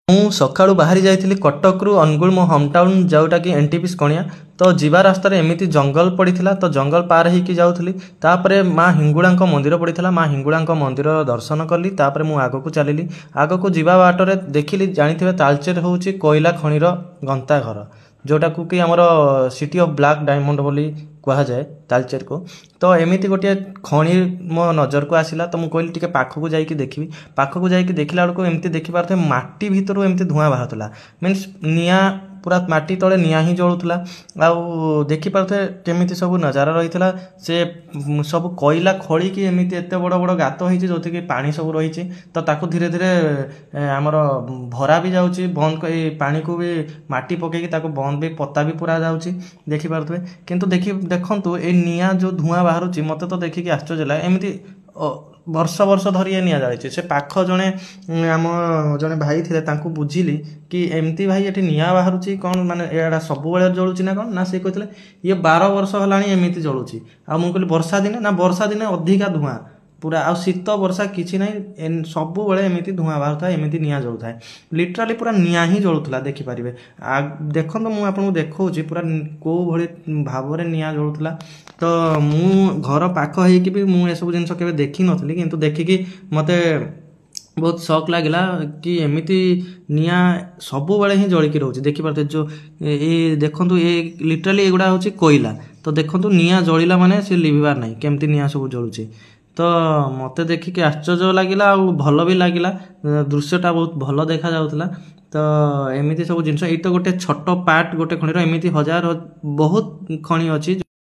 ମୁଁ ସକାଳୁ ବାହାରି ଯାଇଥିଲି କଟକରୁ ଅନୁଗୁଳ ମୋ ହୋମ୍ ଟାଉନ୍ ଯେଉଁଟାକି ଏନ୍ଟିପି ସ୍କଣିଆ। ତ ଯିବା ରାସ୍ତାରେ ଏମିତି ଜଙ୍ଗଲ ପଡ଼ିଥିଲା, ତ ଜଙ୍ଗଲ ପାର ହେଇକି ଯାଉଥିଲି। ତାପରେ ମା ହିଙ୍ଗୁଳାଙ୍କ ମନ୍ଦିର ପଡ଼ିଥିଲା, ମା ହିଙ୍ଗୁଳାଙ୍କ ମନ୍ଦିର ଦର୍ଶନ କଲି। ତାପରେ ମୁଁ ଆଗକୁ ଚାଲିଲି। ଆଗକୁ ଯିବା ବାଟରେ ଦେଖିଲି, ଜାଣିଥିବେ ତାଳଚେର ହେଉଛି କୋଇଲା ଖଣିର ଗନ୍ତାଘର, ଯେଉଁଟାକୁ କି ଆମର ସିଟି ଅଫ୍ ବ୍ଲାକ୍ ଡାଇମଣ୍ଡ ବୋଲି କୁହାଯାଏ ତାଳଚେରକୁ। ତ ଏମିତି ଗୋଟିଏ ଖଣି ମୋ ନଜରକୁ ଆସିଲା, ତ ମୁଁ କହିଲି ଟିକେ ପାଖକୁ ଯାଇକି ଦେଖିବି। ପାଖକୁ ଯାଇକି ଦେଖିଲା ବେଳକୁ ଏମିତି ଦେଖିପାରୁଥିବେ ମାଟି ଭିତରୁ ଏମିତି ଧୂଆଁ ବାହାରୁଥିଲା, ମିନ୍ସ ନିଆଁ, ପୁରା ମାଟି ତଳେ ନିଆଁ ହିଁ ଜଳୁଥିଲା। ଆଉ ଦେଖିପାରୁଥିବେ କେମିତି ସବୁ ନଜାରା ରହିଥିଲା। ସେ ସବୁ କୋଇଲା ଖୋଳିକି ଏମିତି ଏତେ ବଡ଼ ବଡ଼ ଗାତ ହେଇଛି ଯେଉଁଥିକି ପାଣି ସବୁ ରହିଛି। ତ ତାକୁ ଧୀରେ ଧୀରେ ଆମର ଭରା ବି ଯାଉଛି, ବନ୍ଦ ଏଇ ପାଣିକୁ ବି ମାଟି ପକେଇକି ତାକୁ ବନ୍ଦ ବି ପୋତା ବି ପୁରା ଯାଉଛି, ଦେଖିପାରୁଥିବେ। କିନ୍ତୁ ଦେଖନ୍ତୁ ଏଇ ନିଆଁ ଯେଉଁ ଧୂଆଁ ବାହାରୁଛି, ମୋତେ ତ ଦେଖିକି ଆଶ୍ଚର୍ଯ୍ୟ ଲାଗେ। ଏମିତି ବର୍ଷ ବର୍ଷ ଧରି ଏ ନିଆଁ ଜାଳିଛି। ସେ ପାଖ ଜଣେ ଆମ ଜଣେ ଭାଇ ଥିଲେ, ତାଙ୍କୁ ବୁଝିଲି କି ଏମିତି ଭାଇ ଏଠି ନିଆଁ ବାହାରୁଛି କ'ଣ, ମାନେ ଏଇଟା ସବୁବେଳେ ଜଳୁଛି ନା କ'ଣ? ନା ସେ କହିଥିଲେ ଇଏ 12 ବର୍ଷ ହେଲାଣି ଏମିତି ଜଳୁଛି। ଆଉ ମୁଁ କହିଲି ବର୍ଷା ଦିନେ? ନା ବର୍ଷା ଦିନେ ଅଧିକା ଧୂଆଁ ପୁରା, ଆଉ ଶୀତ ବର୍ଷା କିଛି ନାହିଁ, ସବୁବେଳେ ଏମିତି ଧୂଆଁ ବାହାରୁଥାଏ, ଏମିତି ନିଆଁ ଜଳୁଥାଏ। ଲିଟରାଲି ପୁରା ନିଆଁ ହିଁ ଜଳୁଥିଲା, ଦେଖିପାରିବେ। ଦେଖନ୍ତୁ ମୁଁ ଆପଣଙ୍କୁ ଦେଖାଉଛି ପୁରା କେଉଁ ଭଳି ଭାବରେ ନିଆଁ ଜଳୁଥିଲା। ତ ମୁଁ ଘର ପାଖ ହେଇକି ବି ମୁଁ ଏସବୁ ଜିନିଷ କେବେ ଦେଖିନଥିଲି, କିନ୍ତୁ ଦେଖିକି ମୋତେ ବହୁତ ଶକ୍ ଲାଗିଲା କି ଏମିତି ନିଆଁ ସବୁବେଳେ ହିଁ ଜଳିକି ରହୁଛି। ଦେଖିପାରୁଥିବେ ଯେଉଁ ଏଇ ଦେଖନ୍ତୁ, ଏ ଲିଟରାଲି ଏଗୁଡ଼ା ହେଉଛି କୋଇଲା। ତ ଦେଖନ୍ତୁ ନିଆଁ ଜଳିଲା ମାନେ ସେ ଲିଭିବାର ନାହିଁ, କେମିତି ନିଆଁ ସବୁ ଜଳୁଛି। ତ ମୋତେ ଦେଖିକି ଆଶ୍ଚର୍ଯ୍ୟ ଲାଗିଲା, ଆଉ ଭଲ ବି ଲାଗିଲା। ଦୃଶ୍ୟଟା ବହୁତ ଭଲ ଦେଖାଯାଉଥିଲା। ତ ଏମିତି ସବୁ ଜିନିଷ, ଏଇ ତ ଗୋଟେ ଛୋଟ ପାର୍ଟ ଗୋଟେ ଖଣିର, ଏମିତି ହଜାର ବହୁତ ଖଣି ଅଛି।